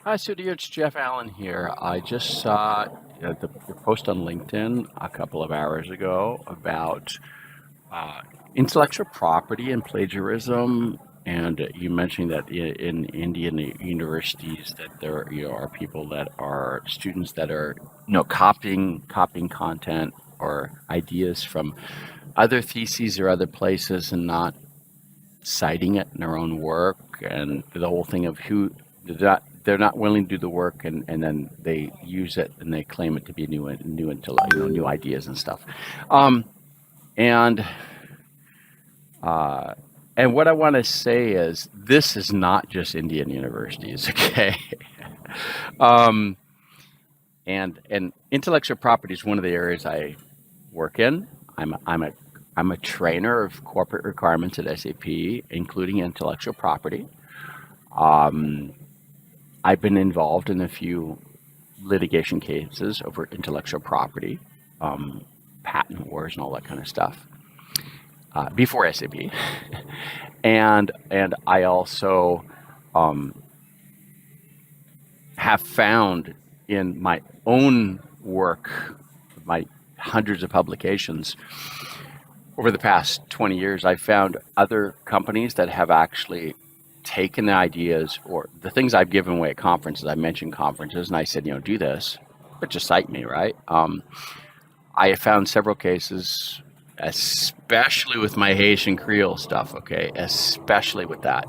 Hi, Sudheer. It's Jeff Allen here. I just saw your post on LinkedIn a couple of hours ago about uh, intellectual property and plagiarism, and you mentioned that in Indian universities that there are people that are students that are copying content or ideas from other theses or other places and not citing it in their own work, and the whole thing of who they're not willing to do the work, and then they use it and they claim it to be new intellect, new ideas and stuff. Um, and uh, and what I want to say is this is not just Indian universities, okay? um, and intellectual property is one of the areas I work in. I'm a trainer of corporate requirements at SAP, including intellectual property. Um, I've been involved in a few litigation cases over intellectual property, um, patent wars, and all that kind of stuff before SAP, and I also um, have found in my own work, my hundreds of publications over the past 20 years, I found other companies that have actually taken the ideas or the things I've given away at conferences. I mentioned conferences and I said, do this, but just cite me, right? I have found several cases, especially with my Haitian Creole stuff, okay, especially with that.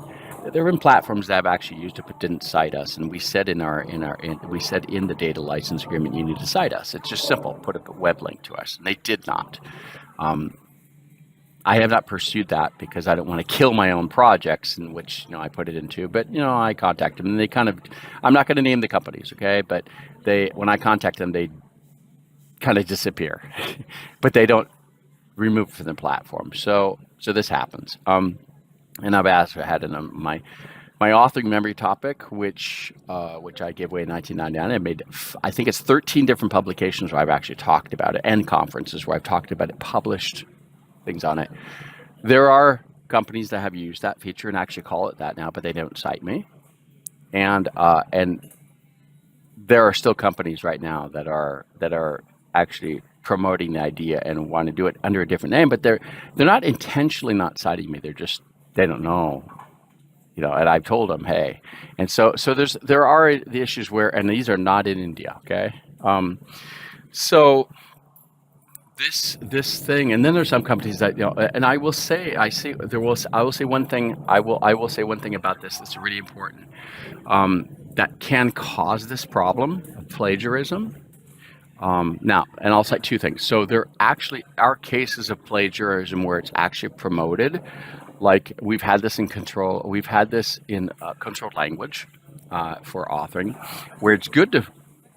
There have been platforms that I've actually used it but didn't cite us, and we said we said in the data license agreement you need to cite us. It's just simple, put a web link to us, and they did not. Um, I have not pursued that because I don't want to kill my own projects in which I put it into. But I contact them, and they kind of. I'm not going to name the companies, okay? But when I contact them, they kind of disappear, but they don't remove from the platform. So this happens. And I've had in my authoring memory topic, which I gave away in 1999. I think it's 13 different publications where I've actually talked about it, and conferences where I've talked about it, published things on it. There are companies that have used that feature and actually call it that now, but they don't cite me. And there are still companies right now that are actually promoting the idea and want to do it under a different name, but they're not intentionally not citing me. They don't know, And I've told them, hey, and so there are the issues where, and these are not in India, okay. So this thing, and then there's some companies that and I will say I will say one thing I will say one thing about this that's really important, that can cause this problem of plagiarism. Now, and I'll cite two things. So there actually are cases of plagiarism where it's actually promoted, like we've had this in controlled language for authoring, where it's good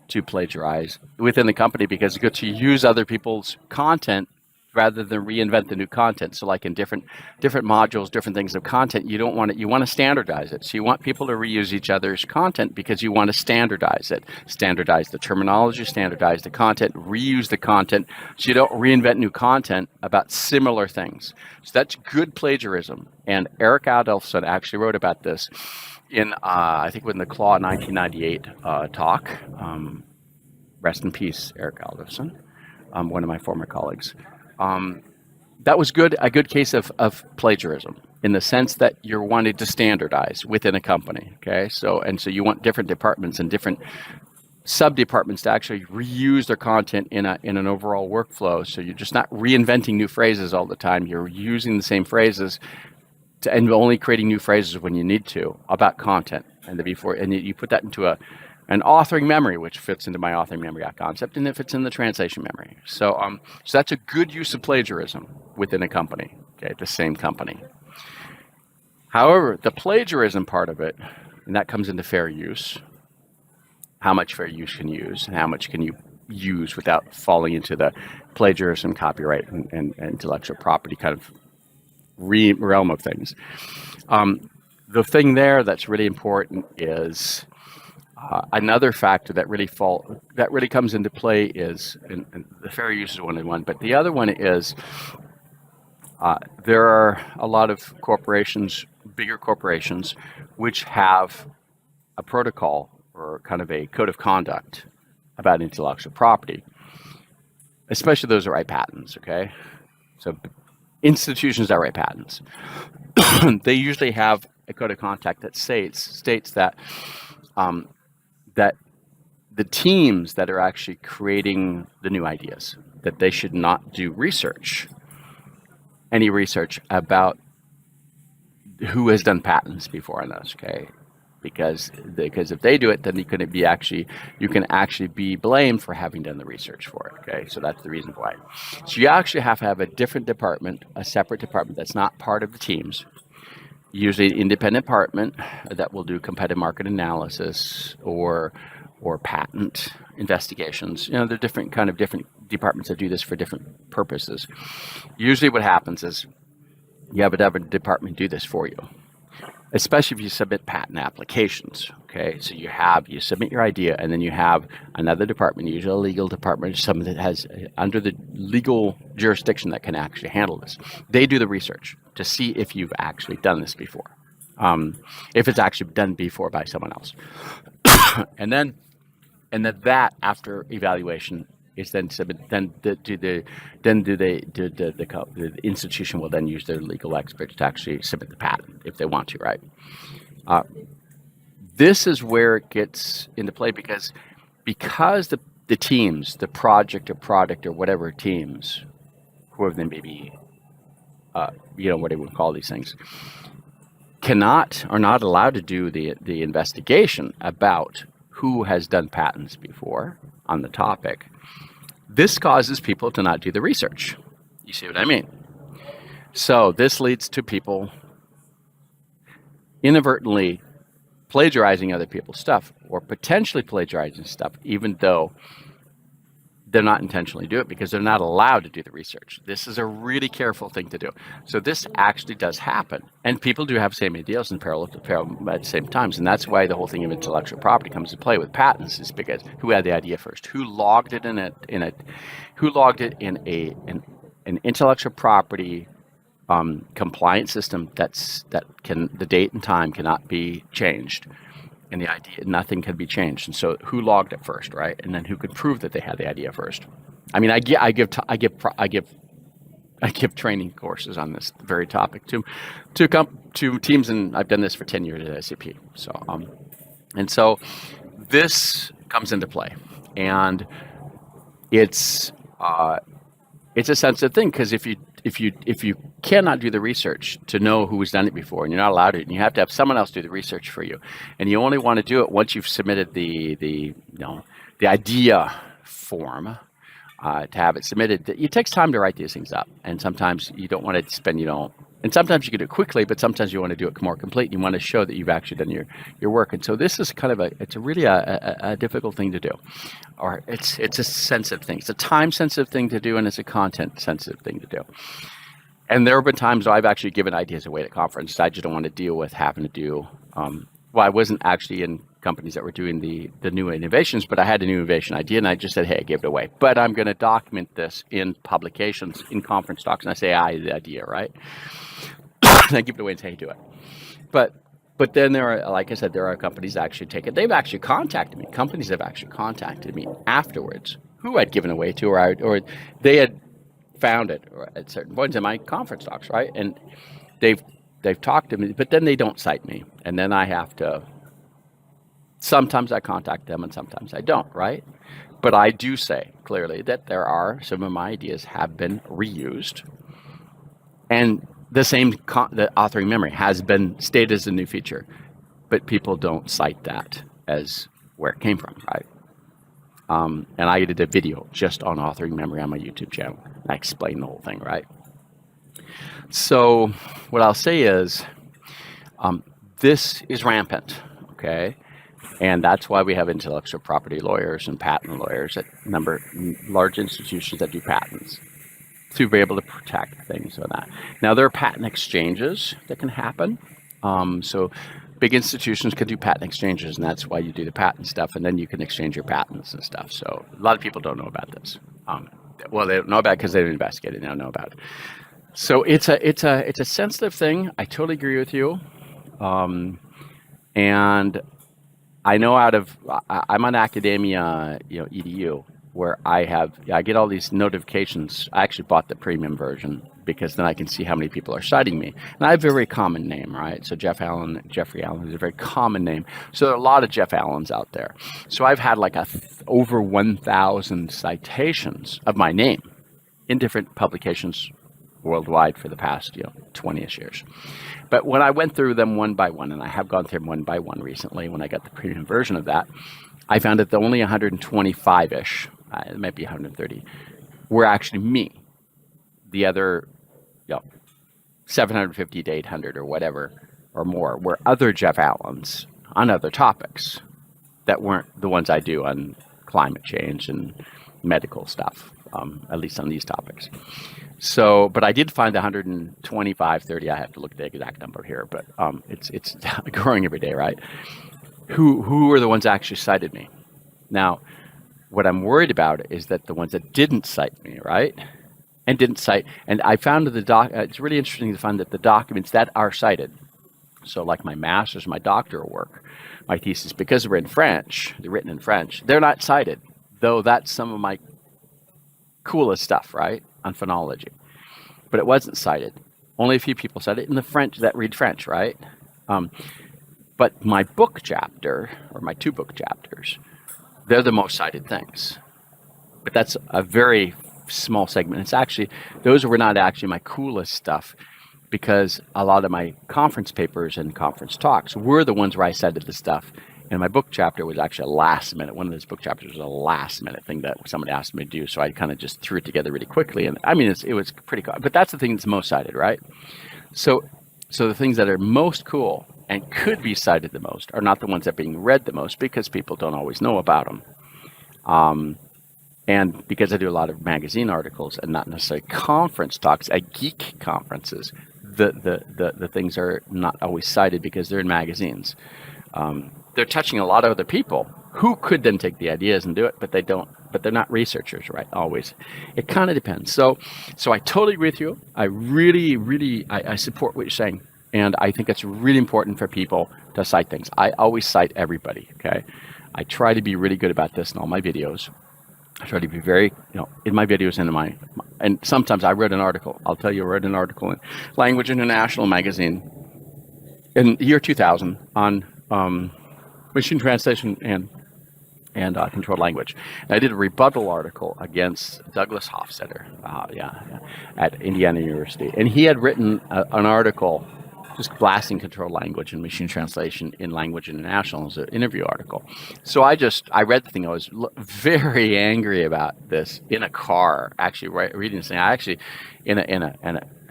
to plagiarize within the company because it's good to use other people's content rather than reinvent the new content. So like in different modules, different things of content, you want to standardize it. So you want people to reuse each other's content because you want to standardize it. Standardize the terminology, standardize the content, reuse the content, so you don't reinvent new content about similar things. So that's good plagiarism. And Eric Adolphson actually wrote about this in I think in the Claw 1998 talk. Rest in peace, Eric Adolphson, one of my former colleagues. That was a good case of plagiarism in the sense that you're wanting to standardize within a company. Okay, so you want different departments and different sub-departments to actually reuse their content in an overall workflow. So you're just not reinventing new phrases all the time. You're using the same phrases and only creating new phrases when you need to about content. And you put that into an authoring memory, which fits into my authoring memory concept, and it fits in the translation memory. So that's a good use of plagiarism within a company, okay, the same company. However, the plagiarism part of it, and that comes into fair use, how much fair use can you use, and how much can you use without falling into the plagiarism, copyright, and intellectual property kind of realm of things. The thing there that's really important is another factor that really comes into play is, and the fair use is one, but the other one is there are a lot of corporations, bigger corporations, which have a protocol or kind of a code of conduct about intellectual property, especially those that write patents, okay? So institutions that write patents, they usually have a code of conduct that states that that the teams that are actually creating the new ideas, that they should not do any research about who has done patents before on this, okay? Because if they do it, then you can actually be blamed for having done the research for it, okay? So that's the reason why. So you actually have to have a different department, a separate department that's not part of the teams, usually an independent department that will do competitive market analysis or patent investigations. You know, there are different departments that do this for different purposes. Usually what happens is you have a different department do this for you, especially if you submit patent applications, okay? So you submit your idea, and then you have another department, usually a legal department, someone that has under the legal jurisdiction that can actually handle this. They do the research to see if you've actually done this before, if it's actually done before by someone else. and then that after evaluation is then submitted. The institution will then use their legal experts to actually submit the patent if they want to, right? This is where it gets into play because the teams, the project or product or whatever teams, whoever they may be, what they would call these things, are not allowed to do the investigation about who has done patents before on the topic. This causes people to not do the research. You see what I mean? So this leads to people inadvertently plagiarizing other people's stuff or potentially plagiarizing stuff, even though they're not intentionally do it because they're not allowed to do the research. This is a really careful thing to do. So this actually does happen. And people do have same ideas in parallel at the same times. And that's why the whole thing of intellectual property comes into play with patents, is because who had the idea first? Who logged it in an intellectual property compliant system that the date and time cannot be changed. And the idea, nothing can be changed. And so, who logged it first, right? And then who could prove that they had the idea first? I mean, I give training courses on this very topic to teams, and I've done this for 10 years at SAP. So, this comes into play, and it's a sensitive thing because if you cannot do the research to know who has done it before, and you're not allowed to, and you have to have someone else do the research for you, and you only want to do it once you've submitted the idea form to have it submitted. It takes time to write these things up, and sometimes you don't want to spend and sometimes you can do it quickly, but sometimes you want to do it more complete. You want to show that you've actually done your work, and so this is kind of it's really a difficult thing to do, or it's a sensitive thing. It's a time sensitive thing to do, and it's a content sensitive thing to do. And there have been times I've actually given ideas away at conferences. I just don't want to deal with having to do. I wasn't actually in companies that were doing the new innovations, but I had a new innovation idea, and I just said, hey, I gave it away. But I'm going to document this in publications, in conference talks, and I say, I had the idea, right? And I give it away and say, hey, do it. But then there are, like I said, there are companies that actually take it. They've actually contacted me. Companies have actually contacted me afterwards who I'd given away to, or they had found it at certain points in my conference talks, right? And they've talked to me, but then they don't cite me, and then I have to. Sometimes I contact them, and sometimes I don't, right? But I do say clearly that some of my ideas have been reused, and the authoring memory has been stated as a new feature, but people don't cite that as where it came from, right? And I did a video just on authoring memory on my YouTube channel. I explained the whole thing, right? So what I'll say is this is rampant, okay? And that's why we have intellectual property lawyers and patent lawyers at large institutions that do patents to be able to protect things like that. Now, there are patent exchanges that can happen. So big institutions can do patent exchanges, and that's why you do the patent stuff, and then you can exchange your patents and stuff. So a lot of people don't know about this. They don't know about it because they didn't investigate it. They don't know about it. So it's a sensitive thing. I totally agree with you. And I know I'm on academia, edu, where I get all these notifications. I actually bought the premium version because then I can see how many people are citing me. And I have a very common name, right? So Jeffrey Allen is a very common name. So there are a lot of Jeff Allens out there. So I've had like over 1,000 citations of my name in different publications worldwide for the past 20ish years. But when I went through them one by one, and I have gone through them one by one recently when I got the premium version of that, I found that the only 125-ish, it might be 130, were actually me. The other 750 to 800 or whatever or more were other Jeff Allens on other topics that weren't the ones I do on climate change and medical stuff, at least on these topics. So, but I did find the 125, 30. I have to look at the exact number here, but it's growing every day, right? Who are the ones that actually cited me? Now, what I'm worried about is that the ones that didn't cite me, right? And didn't cite, and I found it's really interesting to find that the documents that are cited, so like my master's, my doctoral work, my thesis, because they're in French, they're written in French, they're not cited, though that's some of my coolest stuff, right, on phonology. But it wasn't cited. Only a few people cited it in the French that read French, right? But my book chapter, or my 2 book chapters, they're the most cited things. But that's a very small segment. It's actually, those were not actually my coolest stuff, because a lot of my conference papers and conference talks were the ones where I cited the stuff. And my book chapter was actually a last minute. One of those book chapters was a last minute thing that somebody asked me to do. So I kind of just threw it together really quickly. And I mean, it was pretty cool. But that's the thing that's most cited, right? So the things that are most cool and could be cited the most are not the ones that are being read the most, because people don't always know about them. And because I do a lot of magazine articles and not necessarily conference talks at geek conferences, the things are not always cited because they're in magazines. They're touching a lot of other people who could then take the ideas and do it, but they don't. But they're not researchers, right? Always. It kind of depends. So I totally agree with you. I really I support what you're saying, and I think it's really important for people to cite things. I always cite everybody. Okay, I try to be really good about this in all my videos. I try to be very, in my videos and and sometimes I wrote an article. I'll tell you, I wrote an article in Language International magazine in the year 2000 on machine translation and controlled language. And I did a rebuttal article against Douglas Hofstadter, at Indiana University, and he had written an article just blasting controlled language and machine translation in Language International as an interview article. So I read the thing. I was very angry about this in a car, actually reading this thing. I actually,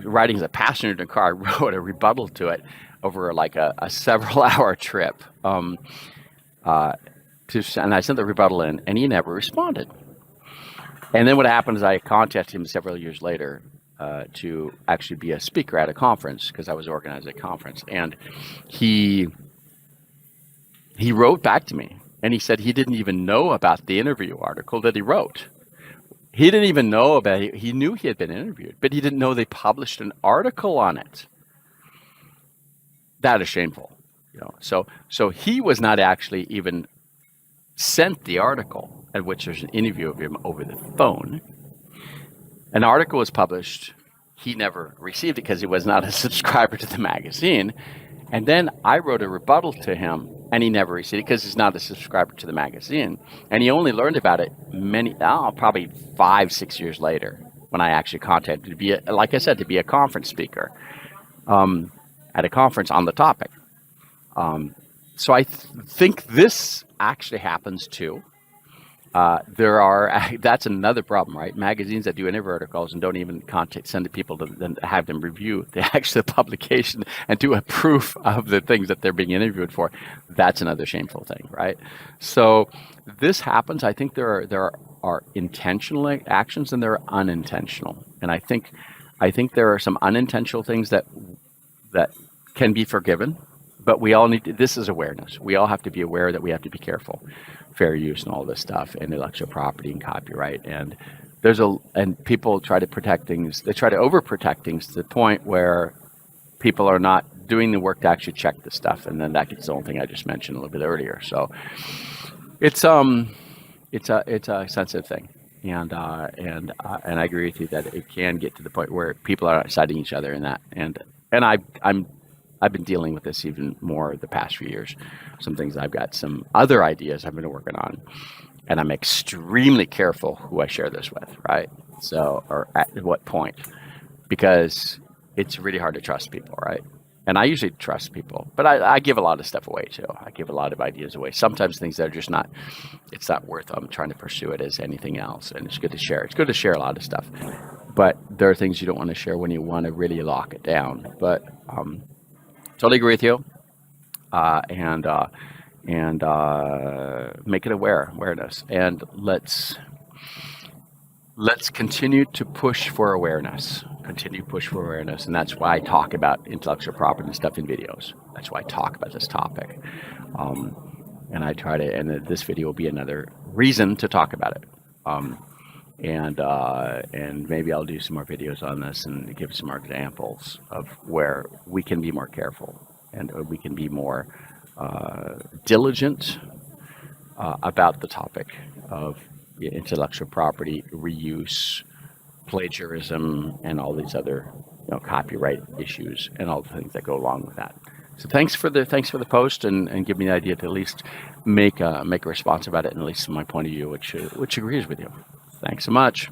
riding as a passenger in a car, I wrote a rebuttal to it over like a several hour trip. And I sent the rebuttal in, and he never responded. And then what happened is I contacted him several years later to actually be a speaker at a conference, because I was organizing a conference. And he wrote back to me, and he said he didn't even know about the interview article that he wrote. He didn't even know about it. He knew he had been interviewed, but he didn't know they published an article on it. That is shameful. So he was not actually even sent the article, at which there's an interview of him over the phone. An article was published. He never received it because he was not a subscriber to the magazine. And then I wrote a rebuttal to him, and he never received it because he's not a subscriber to the magazine. And he only learned about it probably 5-6 years later, when I actually contacted to be, like I said, to be a conference speaker at a conference on the topic. So I think this actually happens too. That's another problem, right? Magazines that do interview articles and don't even send to people to then have them review the actual publication and do a proof of the things that they're being interviewed for. That's another shameful thing, right? So this happens. I think there are intentional actions and there are unintentional, and I think there are some unintentional things that can be forgiven. But we all this is awareness. We all have to be aware that we have to be careful. Fair use and all this stuff, and intellectual property and copyright. And people try to protect things. They try to overprotect things to the point where people are not doing the work to actually check the stuff, and then that gets the only thing I just mentioned a little bit earlier. So it's a sensitive thing, and I agree with you that it can get to the point where people are citing each other in that, and I've been dealing with this even more the past few years. Some things I've got some other ideas I've been working on, and I'm extremely careful who I share this with, right? So, or at what point, because it's really hard to trust people, right? And I usually trust people, but I give a lot of stuff away too. I give a lot of ideas away. Sometimes things that are just not, it's not worth trying to pursue it as anything else. And it's good to share. It's good to share a lot of stuff, but there are things you don't want to share when you want to really lock it down. But totally agree with you. And make it awareness, and let's continue to push for awareness. Continue to push for awareness, and that's why I talk about intellectual property and stuff in videos. That's why I talk about this topic, and I try to. And this video will be another reason to talk about it. And maybe I'll do some more videos on this and give some more examples of where we can be more careful and we can be more diligent about the topic of intellectual property, reuse, plagiarism, and all these other, copyright issues and all the things that go along with that. So thanks for the post, and give me the idea to at least make a response about it, and at least from my point of view, which agrees with you. Thanks so much.